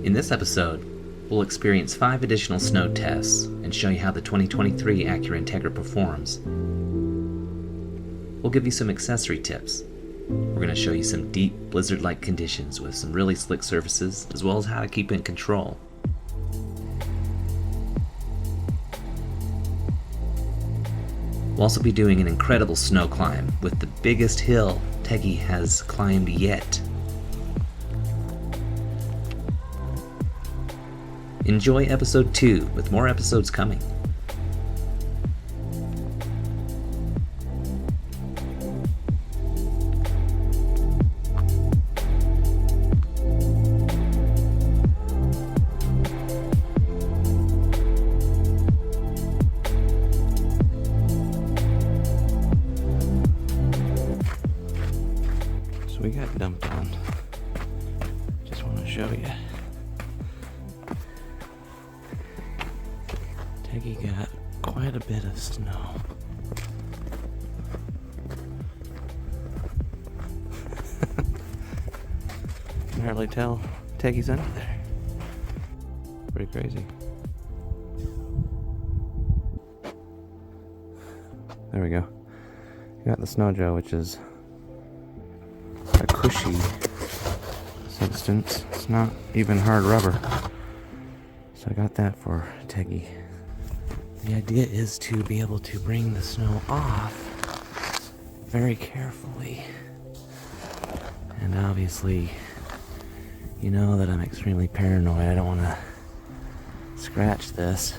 In this episode, we'll experience 5 additional snow tests and show you how the 2023 Acura Integra performs. We'll give you some accessory tips. We're going to show you some deep blizzard-like conditions with some really slick surfaces, as well as how to keep in control. We'll also be doing an incredible snow climb with the biggest hill Teggy has climbed yet. Enjoy episode 2 with more episodes coming. So we got dumped on. Just want to show you. Teggy got quite a bit of snow. Can hardly tell Teggy's under there. Pretty crazy. There we go. You got the SnowJoe, which is a cushy substance. It's not even hard rubber. So I got that for Teggy. The idea is to be able to bring the snow off very carefully. And obviously, you know that I'm extremely paranoid. I don't want to scratch this.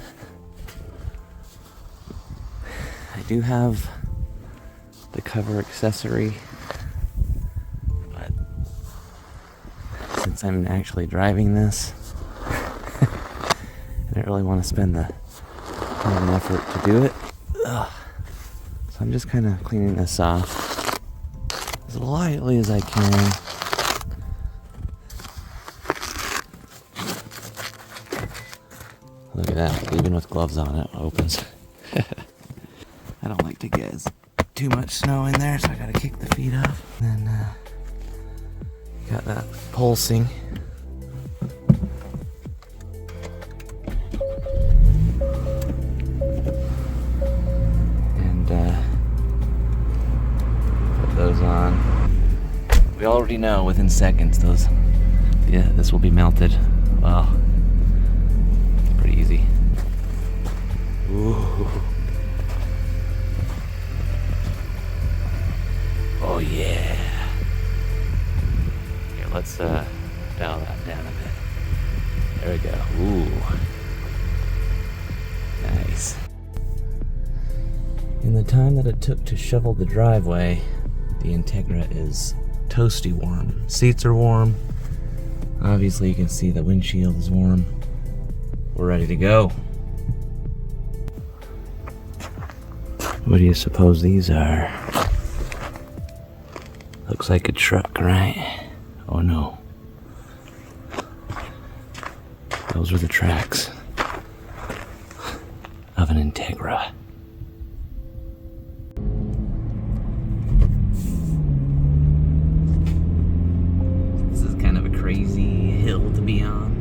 I do have the cover accessory, but since I'm actually driving this, I don't really want to spend the an effort to do it. Ugh. So I'm just kind of cleaning this off as lightly as I can. Look at that, even with gloves on it opens. I don't like to get too much snow in there, so I gotta kick the feet up. And got that pulsing. Those on. We already know within seconds this will be melted. Wow, it's pretty easy. Ooh. Oh yeah. Here, let's dial that down a bit. There we go. Ooh, nice. In the time that it took to shovel the driveway, the Integra is toasty warm. Seats are warm. Obviously you can see the windshield is warm. We're ready to go. What do you suppose these are? Looks like a truck, right? Oh no. Those are the tracks of an Integra. Crazy hill to be on.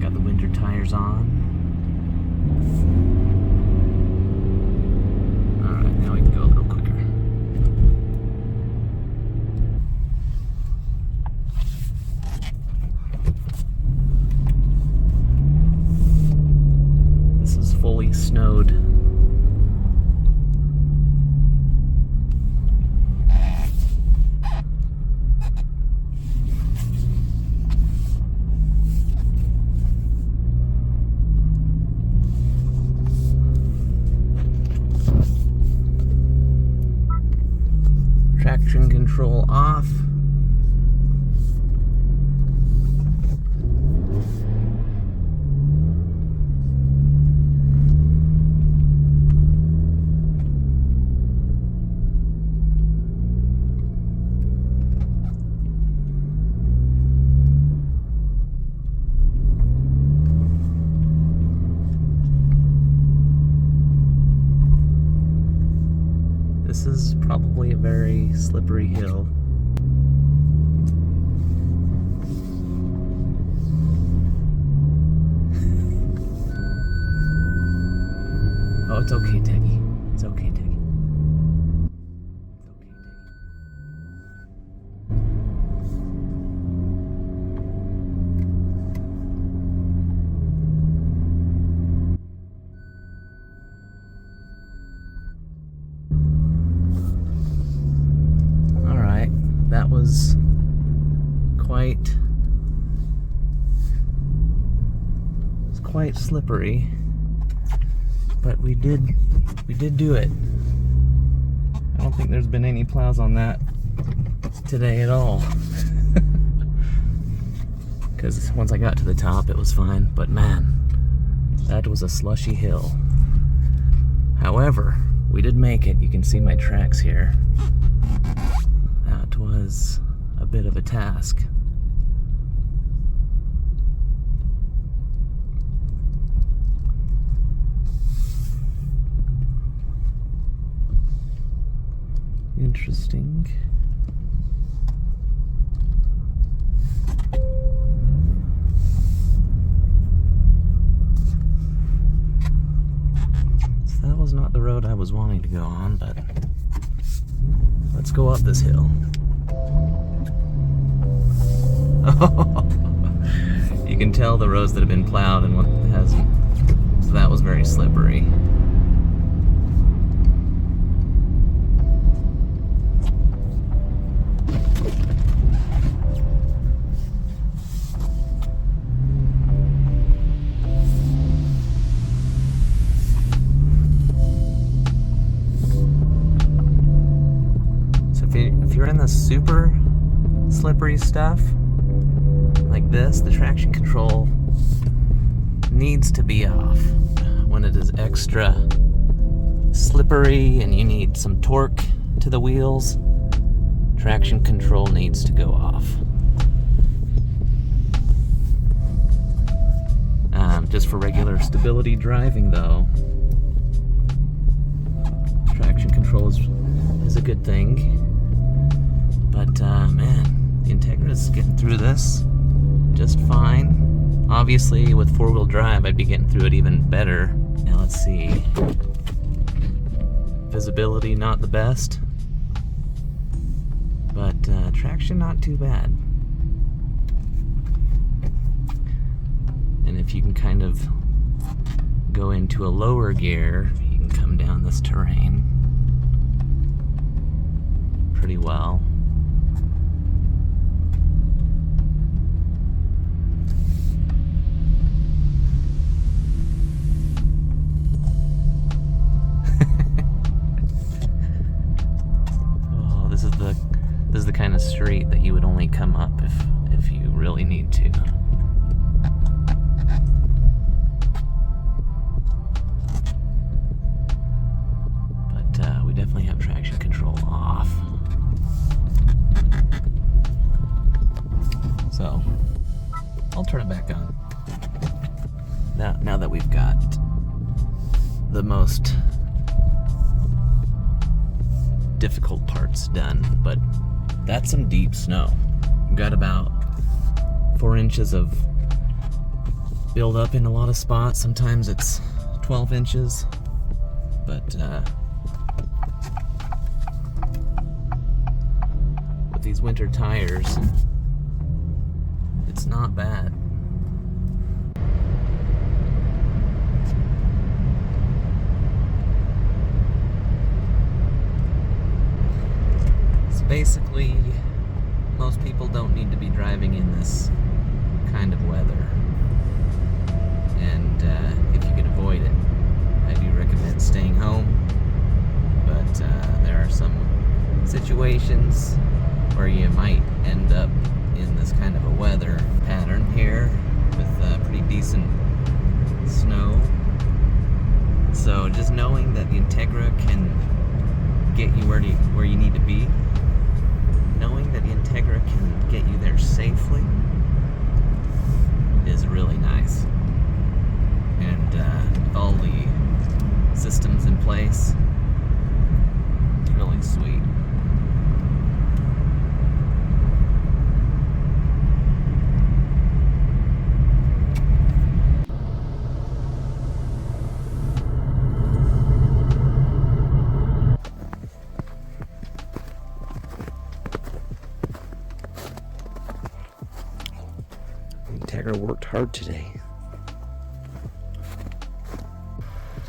Got the winter tires on. Alright, now we can go a little quicker. This is fully snowed. Traction control off. This is probably a very slippery hill. Oh, it's okay, Teggy. It's okay, Teggy. Alright, that was quite slippery, but we did do it. I don't think there's been any plows on that today at all. Because once I got to the top it was fine, but man, that was a slushy hill. However, we did make it. You can see my tracks here. That was a bit of a task. Interesting. So that was not the road I was wanting to go on, but let's go up this hill. You can tell the roads that have been plowed and what hasn't. So that was very slippery. If you're in the super slippery stuff like this, the traction control needs to be off. When it is extra slippery and you need some torque to the wheels, traction control needs to go off. Just for regular stability driving though, traction control is a good thing. But man, the Integra is getting through this just fine. Obviously, with four-wheel drive, I'd be getting through it even better. Now let's see. Visibility not the best, but traction not too bad. And if you can kind of go into a lower gear, you can come down this terrain pretty well. This is the kind of street that you would only come up if you really need to. But we definitely have traction control off. So I'll turn it back on. Now that we've got the most difficult parts done, but that's some deep snow. We've got about 4 inches of build up in a lot of spots. Sometimes it's 12 inches, but with these winter tires, it's not bad. Basically, most people don't need to be driving in this kind of weather, and if you can avoid it, I do recommend staying home. But there are some situations where you might end up in this kind of a weather pattern here with pretty decent snow. So just knowing that the Integra can get you where you need to be, knowing that the Integra can get you there safely is really nice. And with all the systems in place, it's really sweet. Integra worked hard today.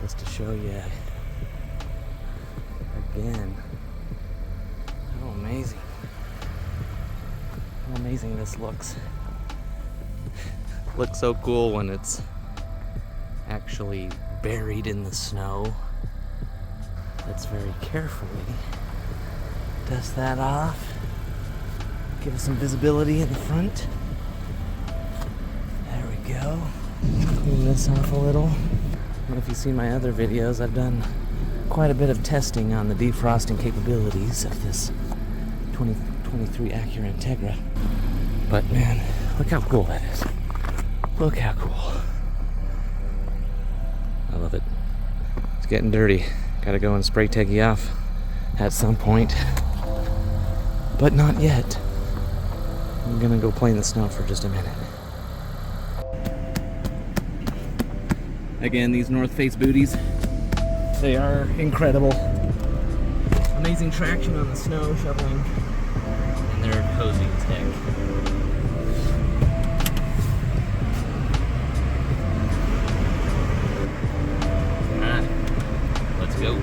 Just to show you again how amazing this looks. Looks so cool when it's actually buried in the snow. Let's very carefully dust that off. Give us some visibility in the front. There we go. Clean this off a little. I don't know if you've seen my other videos. I've done quite a bit of testing on the defrosting capabilities of this 2023 Acura Integra. But man, look how cool that is. Look how cool. I love it. It's getting dirty. Gotta go and spray Teggy off at some point. But not yet. I'm gonna go play in the snow for just a minute. Again, these North Face Booties, they are incredible. Amazing traction on the snow shoveling, and they're cozy as heck. Alright, let's go.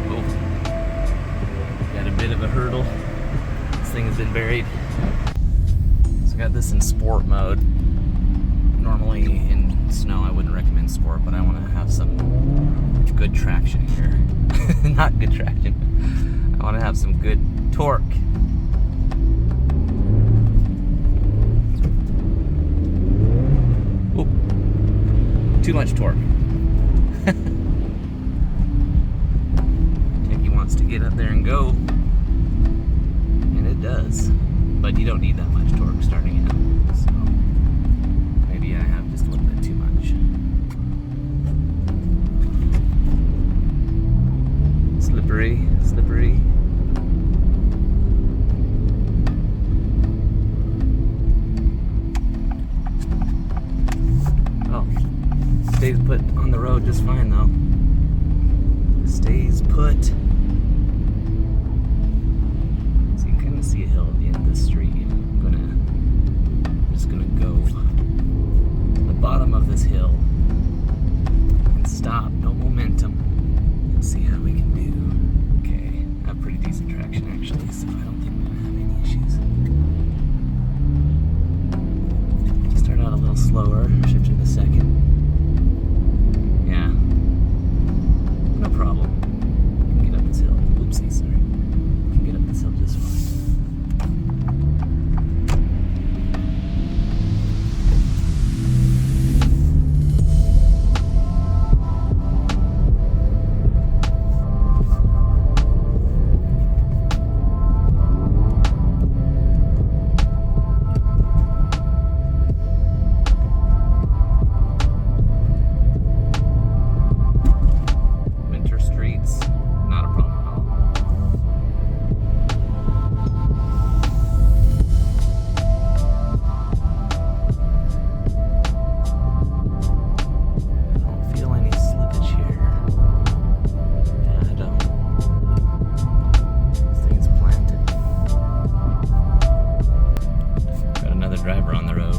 Oh, got a bit of a hurdle. This thing has been buried. So I got this in sport mode. Normally in snow I wouldn't recommend sport, but I want to have some good traction here. Not good traction. I want to have some good torque. Ooh, too much torque. Teggy wants to get up there and go, and it does, but you don't need that much torque starting out. So maybe I have just a little bit too much. Slippery, slippery. Oh, stays put on the road just fine though. Stays put. So you can kind of see a hill at the end of this street. I'm just gonna go to the bottom of this hill and stop, no momentum, and see how we can do. Okay, I have pretty decent traction actually, so I don't think I'm gonna have any issues. Start out a little slower, shift into second. Yeah, no problem. Can get up this hill. Oopsie, sorry. Can get up this hill just fine. Driver on the road.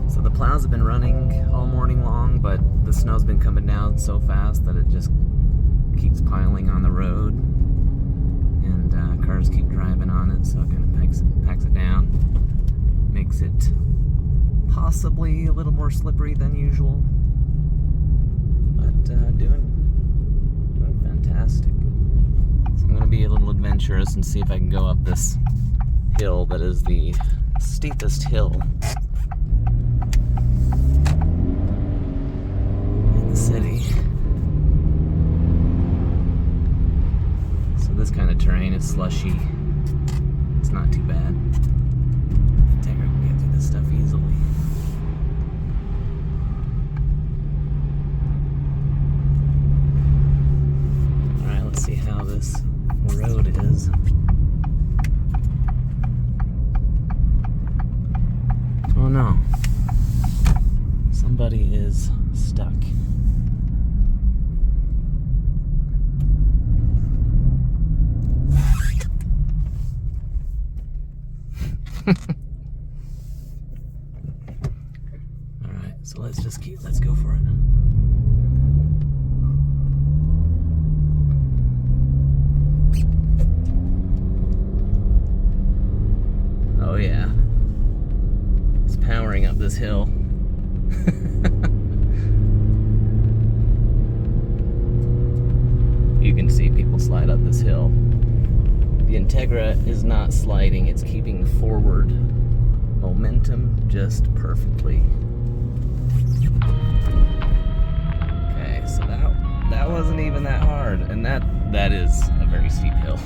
So the plows have been running all morning long, but the snow's been coming down so fast that it just keeps piling on the road, and cars keep driving on it, so it kind of packs it down, makes it possibly a little more slippery than usual, but doing fantastic. So I'm going to be a little adventurous and see if I can go up this hill that is the steepest hill city. So this kind of terrain is slushy. It's not too bad. Integra can get through this stuff easily. no. Somebody is stuck. Alright, so let's go for it. Oh yeah. It's powering up this hill. You can see people slide up this hill. The Integra is not sliding, it's keeping forward momentum just perfectly. Okay, so that wasn't even that hard, and that is a very steep hill.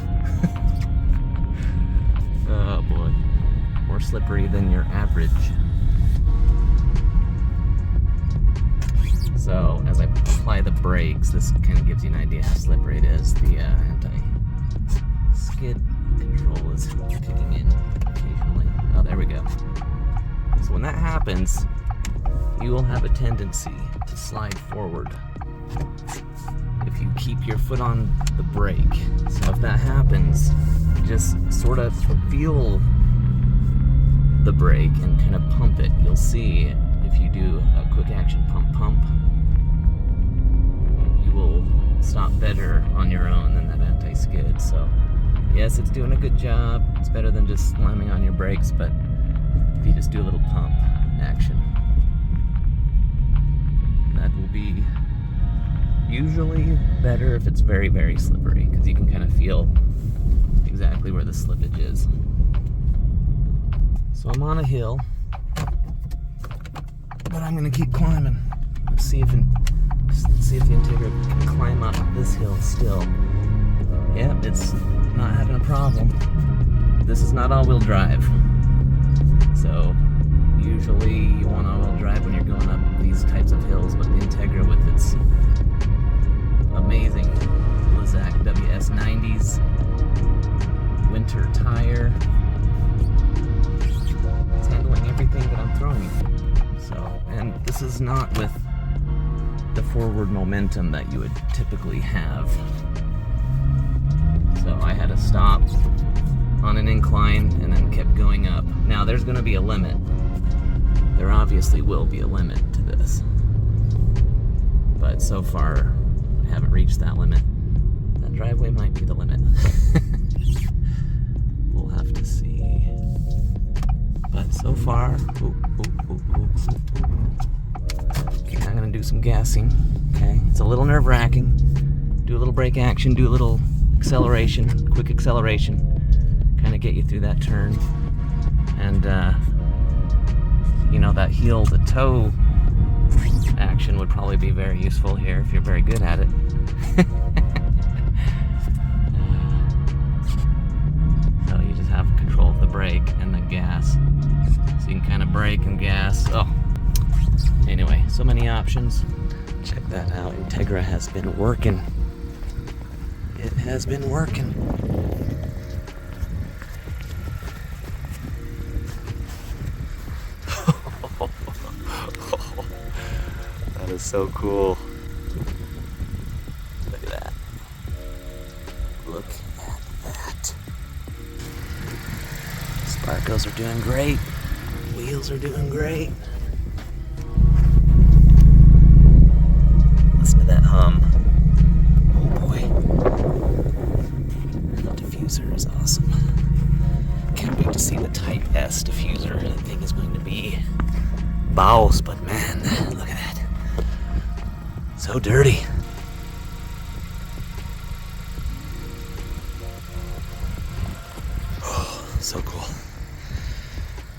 Oh boy. More slippery than your average. So as I apply the brakes, this kind of gives you an idea how slippery it is. The anti-skid control is kicking in occasionally. Oh, there we go. So when that happens, you will have a tendency to slide forward if you keep your foot on the brake. So if that happens, just sort of feel the brake and kind of pump it. You'll see if you do a quick action pump, you will stop better on your own than that anti-skid. So yes, it's doing a good job. It's better than just slamming on your brakes, but if you just do a little pump action, that will be usually better if it's very, very slippery, because you can kind of feel exactly where the slippage is. So I'm on a hill, but I'm gonna keep climbing. Let's see if the Integra can climb up this hill still. Yep, it's not having a problem. This is not all-wheel drive. So usually you want all-wheel drive when you're going up these types of hills, but the Integra with its amazing Blizzak WS90s, winter tire, it's handling everything that I'm throwing you. So, and this is not with the forward momentum that you would typically have. So I had to stop on an incline and then kept going up. Now there's going to be a limit. There obviously will be a limit to this. But so far, I haven't reached that limit. That driveway might be the limit. We'll have to see. But so far, okay, I'm gonna do some gassing. Okay, it's a little nerve-wracking. Do a little brake action, do a little acceleration, quick acceleration, kind of get you through that turn. And you know, that heel to toe action would probably be very useful here if you're very good at it. So you just have control of the brake and the gas. So you can kind of brake and gas. Oh, anyway, so many options. Check that out. Integra has been working. It has been working. That is so cool. Look at that. Look at that. Sparkles are doing great. Wheels are doing great. Listen to that hum. Oh boy. The diffuser is awesome. Can't wait to see the Type S diffuser. That thing is going to be bows, but man, look at that. So dirty. Oh, so cool.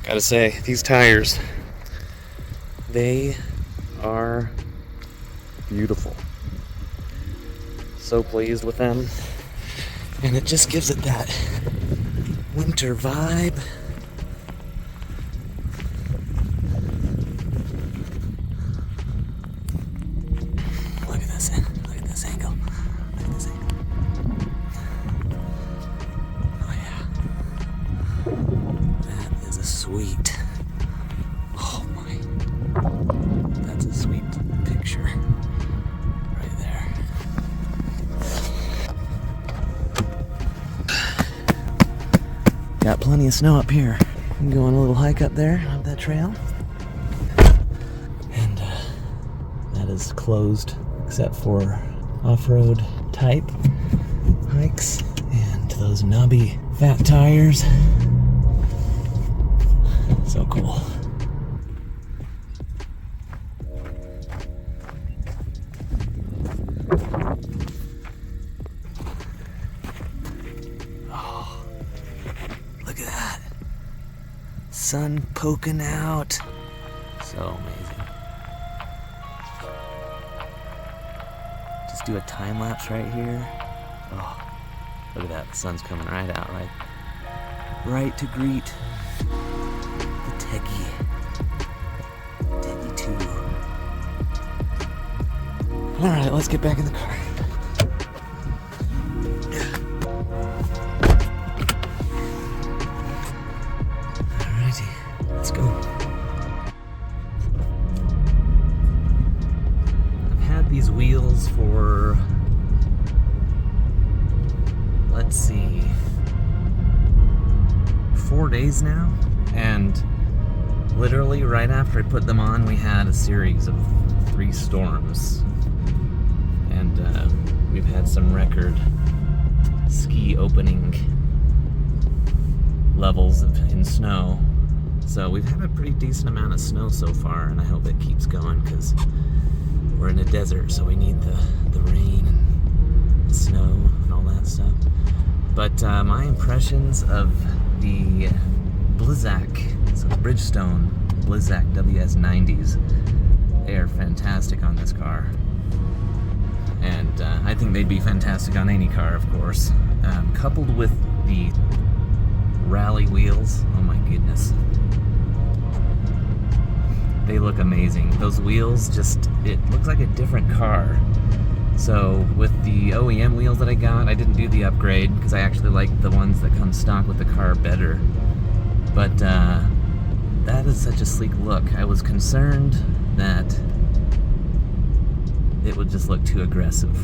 Gotta say, these tires, they are beautiful. So pleased with them. And it just gives it that winter vibe. Look at this angle. Look at this angle. Oh yeah. That is a sweet. Oh, plenty of snow up here. I'm going a little hike up there, up that trail. And that is closed except for off-road type hikes and those knobby fat tires. So cool. Oh, look at that. Sun poking out. So amazing. Just do a time lapse right here. Oh, look at that. The sun's coming right out, right to greet the Teggy. Teggy 2. Alright, let's get back in the car. Alrighty, let's go. I've had these wheels for, let's see, 4 days now, and literally right after I put them on, we had a series of 3 storms, and we've had some record ski opening levels in snow. So we've had a pretty decent amount of snow so far, and I hope it keeps going because we're in a desert, so we need the rain and the snow and all that stuff. But my impressions of the Blizzak, so the Bridgestone Blizzak WS90s, they are fantastic on this car. And I think they'd be fantastic on any car, of course. Coupled with the rally wheels, oh my goodness. They look amazing. Those wheels just, it looks like a different car. So with the OEM wheels that I got, I didn't do the upgrade because I actually like the ones that come stock with the car better. But that is such a sleek look. I was concerned that it would just look too aggressive.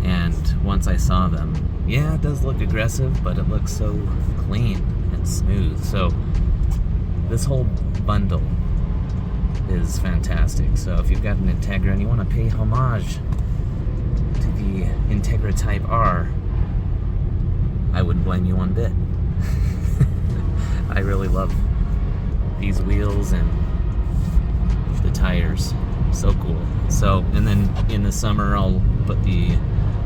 And once I saw them, yeah, it does look aggressive, but it looks so clean and smooth. So this whole bundle is fantastic. So if you've got an Integra and you want to pay homage to the Integra Type R, I wouldn't blame you one bit. I really love these wheels and the tires. So cool. So, and then in the summer I'll put the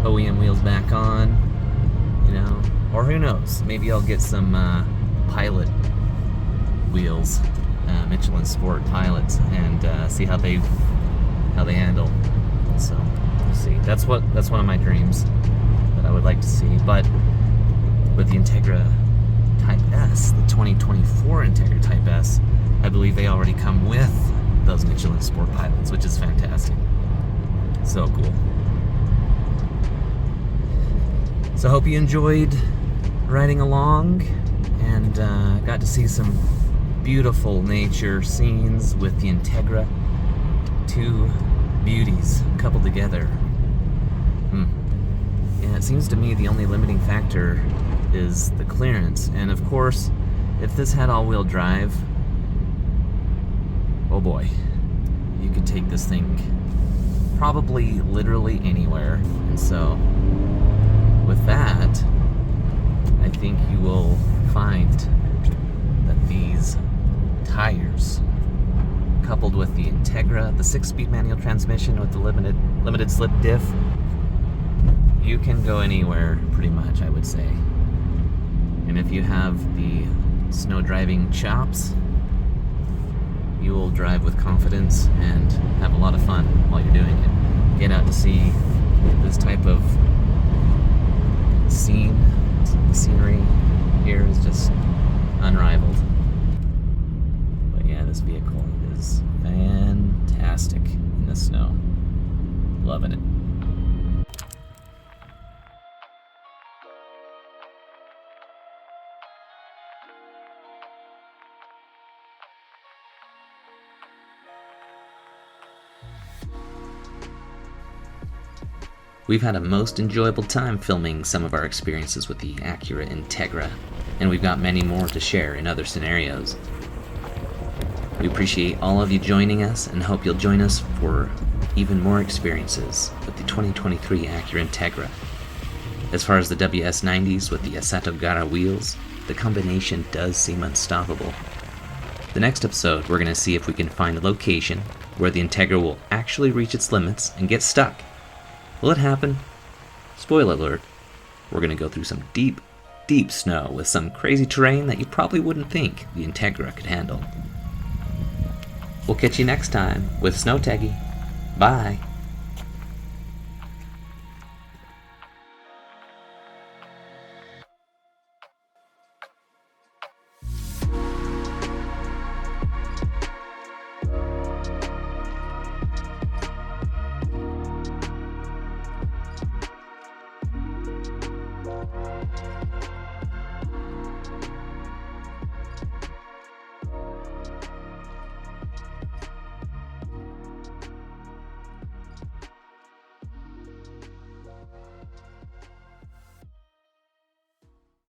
OEM wheels back on, you know, or who knows, maybe I'll get some Pilot wheels, Michelin Sport Pilots, and see how they handle. So we'll see. That's one of my dreams that I would like to see. But with the Integra Type S, the 2024 Integra Type S, I believe they already come with those Michelin Sport Pilots, which is fantastic. So cool. So I hope you enjoyed riding along and got to see some beautiful nature scenes with the Integra. 2 beauties coupled together. Yeah, it seems to me the only limiting factor is the clearance. And of course, if this had all-wheel drive, oh boy, you could take this thing probably literally anywhere. And so with that, I think you will find that these tires, coupled with the Integra, the 6-speed manual transmission with the limited slip diff, you can go anywhere pretty much, I would say. And if you have the snow driving chops, you will drive with confidence and have a lot of fun while you're doing it. Get out to see this type of scene. The scenery here is just unrivaled. But yeah, this vehicle is fantastic in the snow. Loving it. We've had a most enjoyable time filming some of our experiences with the Acura Integra, and we've got many more to share in other scenarios. We appreciate all of you joining us and hope you'll join us for even more experiences with the 2023 Acura Integra. As far as the WS90s with the Assetto Gara wheels, the combination does seem unstoppable. The next episode, we're going to see if we can find a location where the Integra will actually reach its limits and get stuck. Will it happen? Spoiler alert, we're going to go through some deep, deep snow with some crazy terrain that you probably wouldn't think the Integra could handle. We'll catch you next time with Snow Teggy. Bye!